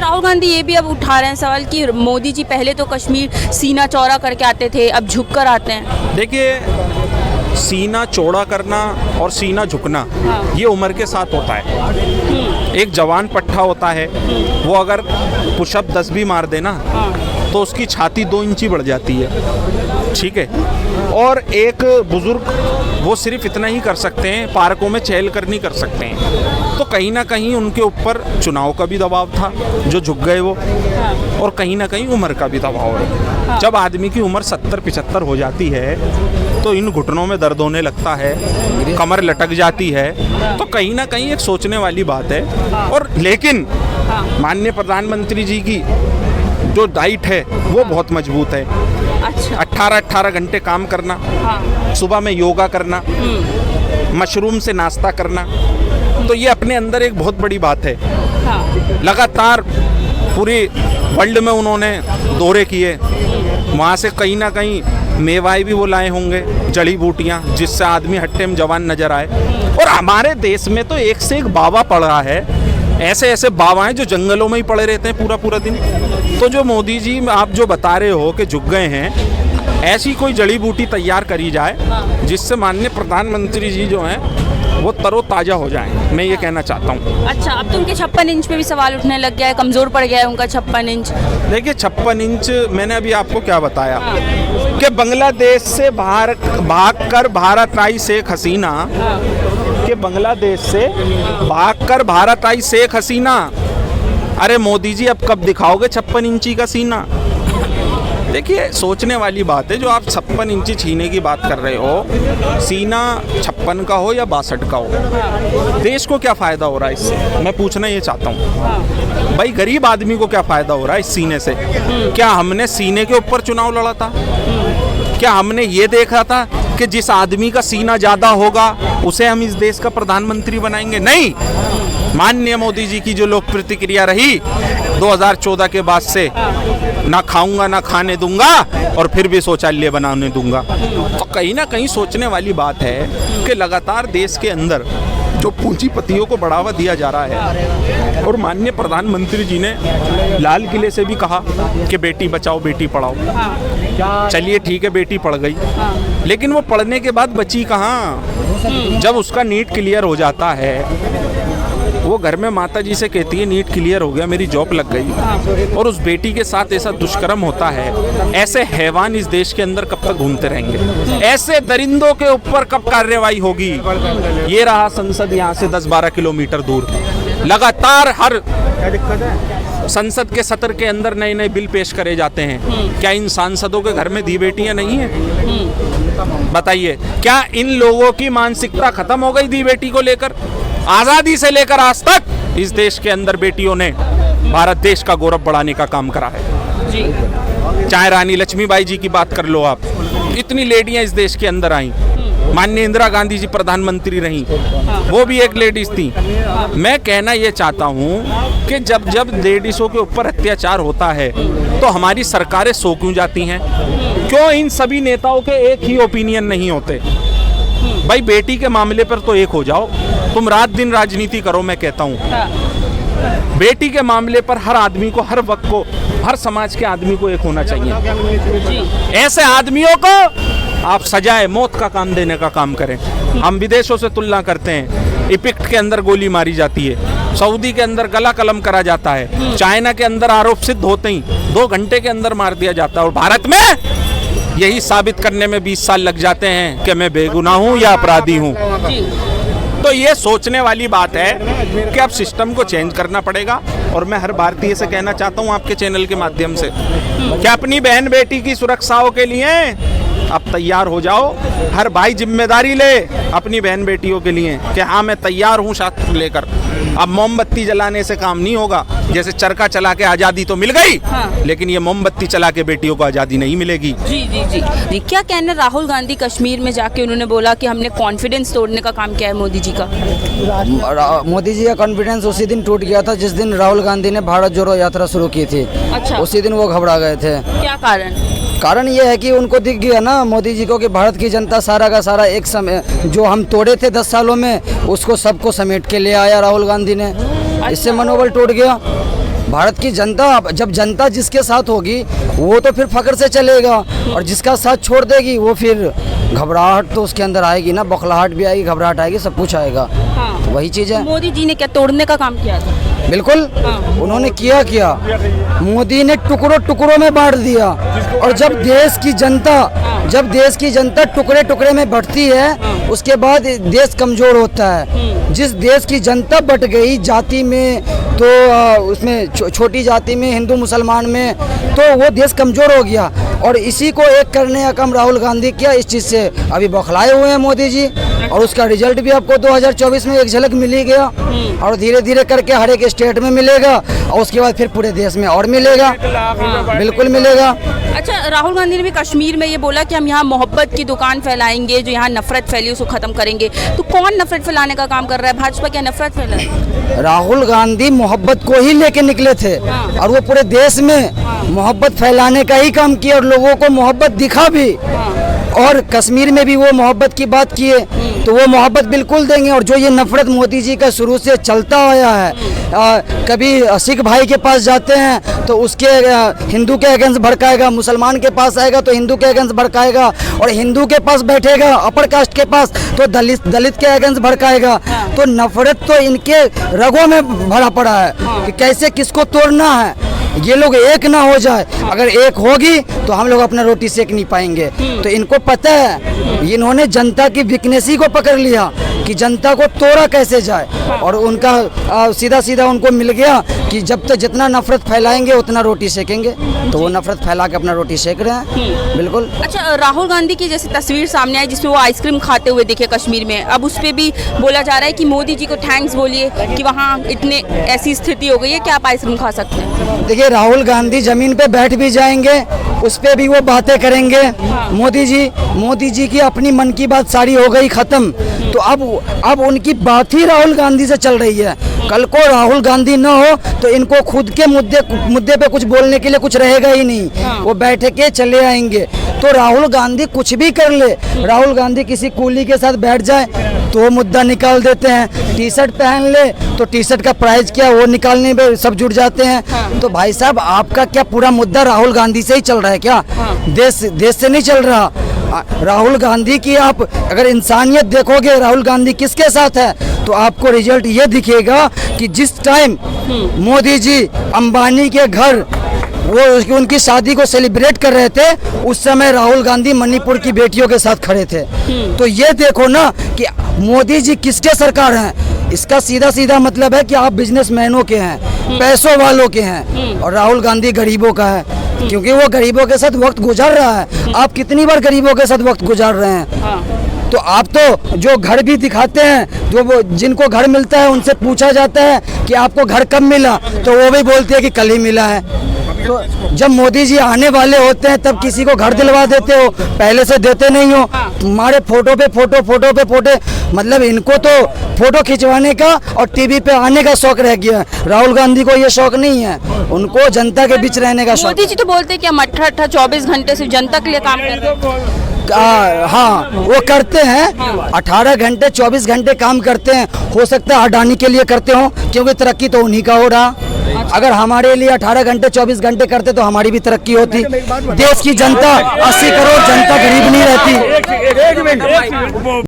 राहुल गांधी ये भी अब उठा रहे हैं सवाल कि मोदी जी पहले तो कश्मीर सीना चौड़ा करके आते थे, अब झुक कर आते हैं। देखिए, सीना चौड़ा करना और सीना झुकना ये उम्र के साथ होता है। एक जवान पट्टा होता है, वो अगर पुशअप 10 भी मार देना तो उसकी छाती 2 इंची बढ़ जाती है, ठीक है। और एक बुजुर्ग वो सिर्फ इतना ही कर सकते हैं, पार्कों में चहल कर नहीं कर सकते हैं। तो कहीं ना कहीं उनके ऊपर चुनाव का भी दबाव था, जो झुक गए वो, और कहीं ना कहीं उम्र का भी दबाव है। जब आदमी की उम्र 70-75 हो जाती है तो इन घुटनों में दर्द होने लगता है, कमर लटक जाती है, तो कहीं ना कहीं एक सोचने वाली बात है। और लेकिन माननीय प्रधानमंत्री जी की जो डाइट है वो बहुत मजबूत है। अच्छा। 18 घंटे काम करना, सुबह में योगा करना, मशरूम से नाश्ता करना, तो ये अपने अंदर एक बहुत बड़ी बात है। लगातार पूरी वर्ल्ड में उन्होंने दौरे किए, वहाँ से कहीं ना कहीं मेवाए भी वो लाए होंगे, जड़ी बूटियाँ, जिससे आदमी हट्टे में जवान नजर आए। और हमारे देश में तो एक से एक बाबा पड़ रहा है, ऐसे ऐसे बाबा हैं जो जंगलों में ही पड़े रहते हैं पूरा पूरा दिन। तो जो मोदी जी आप जो बता रहे हो कि झुक गए हैं, ऐसी कोई जड़ी बूटी तैयार करी जाए जिससे माननीय प्रधानमंत्री जी जो हैं वो तरोताज़ा हो जाएं, मैं ये कहना चाहता हूँ। अच्छा, अब तो उनके 56 इंच पे भी सवाल उठने लग गया है, कमज़ोर पड़ गया है उनका 56 इंच। देखिए, 56 इंच मैंने अभी आपको क्या बताया कि बांग्लादेश से भागकर भारत आई शेख हसीना, कि बांग्लादेश से भागकर भारत आई शेख हसीना। अरे मोदी जी, अब कब दिखाओगे 56 इंची का सीना? देखिए, सोचने वाली बात है। जो आप 56 इंची छीने की बात कर रहे हो, सीना 56 का हो या 62 का हो, देश को क्या फ़ायदा हो रहा है इससे? मैं पूछना ये चाहता हूँ भाई, गरीब आदमी को क्या फ़ायदा हो रहा है इस सीने से? क्या हमने सीने के ऊपर चुनाव लड़ा था? क्या हमने ये देखा था कि जिस आदमी का सीना ज़्यादा होगा उसे हम इस देश का प्रधानमंत्री बनाएंगे? नहीं। माननीय मोदी जी की जो लोक प्रतिक्रिया रही 2014 के बाद से, ना खाऊंगा ना खाने दूंगा और फिर भी शौचालय बनाने दूंगा, तो कहीं ना कहीं सोचने वाली बात है कि लगातार देश के अंदर जो पूंजीपतियों को बढ़ावा दिया जा रहा है। और माननीय प्रधानमंत्री जी ने लाल किले से भी कहा कि बेटी बचाओ बेटी पढ़ाओ। चलिए ठीक है, बेटी पढ़ गई, लेकिन वो पढ़ने के बाद बची कहाँ? जब उसका नीट क्लियर हो जाता है, वो घर में माता जी से कहती है नीट क्लियर हो गया, मेरी जॉब लग गई, और उस बेटी के साथ ऐसा दुष्कर्म होता है। ऐसे हैवान इस देश के अंदर कब तक घूमते रहेंगे? ऐसे दरिंदों के ऊपर कब कार्रवाई होगी? ये रहा संसद यहाँ से 10-12 किलोमीटर दूर। लगातार हर संसद के सत्र के अंदर नए नए बिल पेश करे जाते हैं। क्या इन सांसदों के घर में दी बेटियां नहीं है? बताइए, क्या इन लोगों की मानसिकता खत्म हो गई दी बेटी को लेकर? आज़ादी से लेकर आज तक इस देश के अंदर बेटियों ने भारत देश का गौरव बढ़ाने का काम करा है जी। चाहे रानी लक्ष्मीबाई जी की बात कर लो आप, इतनी लेडियां इस देश के अंदर आई। माननीय इंदिरा गांधी जी प्रधानमंत्री रहीं, वो भी एक लेडीज थी। मैं कहना ये चाहता हूँ कि जब जब लेडीज़ों के ऊपर अत्याचार होता है तो हमारी सरकारें सो क्यों जाती हैं? क्यों इन सभी नेताओं के एक ही ओपिनियन नहीं होते? भाई, बेटी के मामले पर तो एक हो जाओ, तुम रात दिन राजनीति करो। मैं कहता हूँ बेटी के मामले पर हर आदमी को, हर वक्त को, हर समाज के आदमी को एक होना चाहिए। ऐसे आदमियों को आप सजाए मौत का काम देने का काम करें। हम विदेशों से तुलना करते हैं, इजिप्ट के अंदर गोली मारी जाती है, सऊदी के अंदर गला कलम करा जाता है, चाइना के अंदर आरोप सिद्ध होते ही 2 घंटे के अंदर मार दिया जाता है, और भारत में यही साबित करने में 20 साल लग जाते हैं कि मैं बेगुनाह हूँ या अपराधी हूँ। तो ये सोचने वाली बात है कि अब सिस्टम को चेंज करना पड़ेगा। और मैं हर भारतीय से कहना चाहता हूँ आपके चैनल के माध्यम से कि अपनी बहन बेटी की सुरक्षाओं के लिए आप तैयार हो जाओ। हर भाई जिम्मेदारी ले अपनी बहन बेटियों के लिए कि हाँ, मैं तैयार हूँ शास्त्र लेकर। अब मोमबत्ती जलाने से काम नहीं होगा। जैसे चरखा चला के आज़ादी तो मिल गई, लेकिन ये मोमबत्ती चला के बेटियों को आज़ादी नहीं मिलेगी। जी जी जी जी। क्या कहना राहुल गांधी कश्मीर में जाके उन्होंने बोला कि हमने कॉन्फिडेंस तोड़ने का काम किया है मोदी जी का? मोदी जी का कॉन्फिडेंस उसी दिन टूट गया था जिस दिन राहुल गांधी ने भारत जोड़ो यात्रा शुरू की थी। अच्छा। उसी दिन वो घबरा गए थे। क्या कारण? कारण ये है कि उनको दिख गया ना मोदी जी को कि भारत की जनता सारा का सारा एक समय जो हम तोड़े थे 10 सालों में, उसको सबको समेट के ले आया राहुल गांधी ने। इससे मनोबल टूट गया। भारत की जनता, जब जनता जिसके साथ होगी वो तो फिर फख्र से चलेगा, और जिसका साथ छोड़ देगी वो फिर घबराहट तो उसके अंदर आएगी ना, बौखलाहट भी आएगी, घबराहट आएगी, सब कुछ आएगा। हाँ। वही चीज़ है। मोदी जी ने क्या तोड़ने का काम किया था? बिल्कुल, उन्होंने किया मोदी ने टुकड़ों टुकड़ों में बांट दिया। और जब देश की जनता टुकड़े टुकड़े में बंटती है, उसके बाद देश कमजोर होता है। जिस देश की जनता बट गई जाति में, तो उसमें छोटी जाति में, हिंदू मुसलमान में, तो वो देश कमजोर हो गया। और इसी को एक करने का काम राहुल गांधी किया। इस चीज़ से अभी बौखलाए हुए हैं मोदी जी, और उसका रिजल्ट भी आपको 2024 में एक झलक मिल ही गया, और धीरे धीरे करके हर एक स्टेट में मिलेगा, और उसके बाद फिर पूरे देश में और मिलेगा। बिल्कुल मिलेगा। अच्छा, राहुल गांधी ने भी कश्मीर में ये बोला कि हम यहाँ मोहब्बत की दुकान फैलाएंगे, जो यहाँ नफरत फैली उसको खत्म करेंगे। तो कौन नफरत फैलाने का काम कर रहा है? भाजपा क्या नफरत फैलाए? राहुल गांधी मोहब्बत को ही लेके निकले थे, और वो पूरे देश में मोहब्बत फैलाने का ही काम किया, और लोगों को मोहब्बत दिखा भी। और कश्मीर में भी वो मोहब्बत की बात किए, तो वो मोहब्बत बिल्कुल देंगे। और जो ये नफरत मोदी जी का शुरू से चलता आया है, कभी सिख भाई के पास जाते हैं तो उसके हिंदू के अगेंस्ट भड़काएगा, मुसलमान के पास आएगा तो हिंदू के अगेंस्ट भड़काएगा, और हिंदू के पास बैठेगा अपर कास्ट के पास तो दलित के अगेंस्ट भड़काएगा। तो नफरत तो इनके रगों में भरा पड़ा है कि कैसे किसको तोड़ना है। ये लोग एक ना हो जाए, अगर एक होगी तो हम लोग अपना रोटी सेक नहीं पाएंगे। तो इनको पता है, इन्होंने जनता की वीकनेस ही को पकड़ लिया कि जनता को तोड़ा कैसे जाए, और उनका सीधा सीधा उनको मिल गया कि जब तक जितना नफरत फैलाएंगे उतना रोटी सेकेंगे। तो वो नफरत फैला के अपना रोटी सेक रहे हैं। बिल्कुल। अच्छा, राहुल गांधी की जैसे तस्वीर सामने आई जिसमें वो आइसक्रीम खाते हुए दिखे कश्मीर में, अब उस पर भी बोला जा रहा है कि मोदी जी को थैंक्स बोलिए कि वहाँ इतने ऐसी स्थिति हो गई है कि आप आइसक्रीम खा सकते हैं। देखिए, राहुल गांधी जमीन पे बैठ भी जाएंगे, उस पे भी वो बातें करेंगे। मोदी जी की अपनी मन की बात सारी हो गई खत्म, तो अब उनकी बात ही राहुल गांधी से चल रही है। कल को राहुल गांधी न हो तो इनको खुद के मुद्दे पे कुछ बोलने के लिए कुछ रहेगा ही नहीं। वो बैठ के चले आएंगे। तो राहुल गांधी कुछ भी कर ले, राहुल गांधी किसी कूली के साथ बैठ जाए तो वो मुद्दा निकाल देते हैं। टी शर्ट पहन ले तो टी शर्ट का प्राइस क्या, वो निकालने में सब जुट जाते हैं। तो भाई साहब, आपका क्या पूरा मुद्दा राहुल गांधी से ही चल रहा है क्या? देश से नहीं चल रहा। राहुल गांधी की आप अगर इंसानियत देखोगे, राहुल गांधी किसके साथ है, तो आपको रिजल्ट ये दिखेगा कि जिस टाइम मोदी जी अंबानी के घर वो उनकी शादी को सेलिब्रेट कर रहे थे, उस समय राहुल गांधी मणिपुर की बेटियों के साथ खड़े थे। तो ये देखो ना कि मोदी जी किसके सरकार हैं। इसका सीधा सीधा मतलब है कि आप बिजनेसमैनों के हैं, पैसों वालों के हैं, और राहुल गांधी गरीबों का है, क्योंकि वो गरीबों के साथ वक्त गुजार रहा है। आप कितनी बार गरीबों के साथ वक्त गुजार रहे हैं? तो आप तो जो घर भी दिखाते हैं, जो जिनको घर मिलता है उनसे पूछा जाता है कि आपको घर कब मिला, तो वो भी बोलते हैं कि कल ही मिला है। तो जब मोदी जी आने वाले होते हैं तब किसी को घर दिलवा देते हो, पहले से देते नहीं हो। तुम्हारे फोटो पे फोटो, मतलब इनको तो फोटो खिंचवाने का और टीवी पे आने का शौक रह गया है। राहुल गांधी को ये शौक नहीं है, उनको जनता के बीच रहने का शौक। मोदी जी तो बोलते हैं कि हम 18 24 घंटे सिर्फ जनता के लिए काम कर रहे हैं। हाँ, वो करते हैं। 18 घंटे 24 घंटे काम करते हैं। हो सकता है अडानी के लिए करते हो, क्योंकि तरक्की तो उन्हीं का हो रहा। अगर हमारे लिए 18 घंटे 24 घंटे करते तो हमारी भी तरक्की होती। देश की जनता 80 करोड़ जनता गरीब नहीं रहती।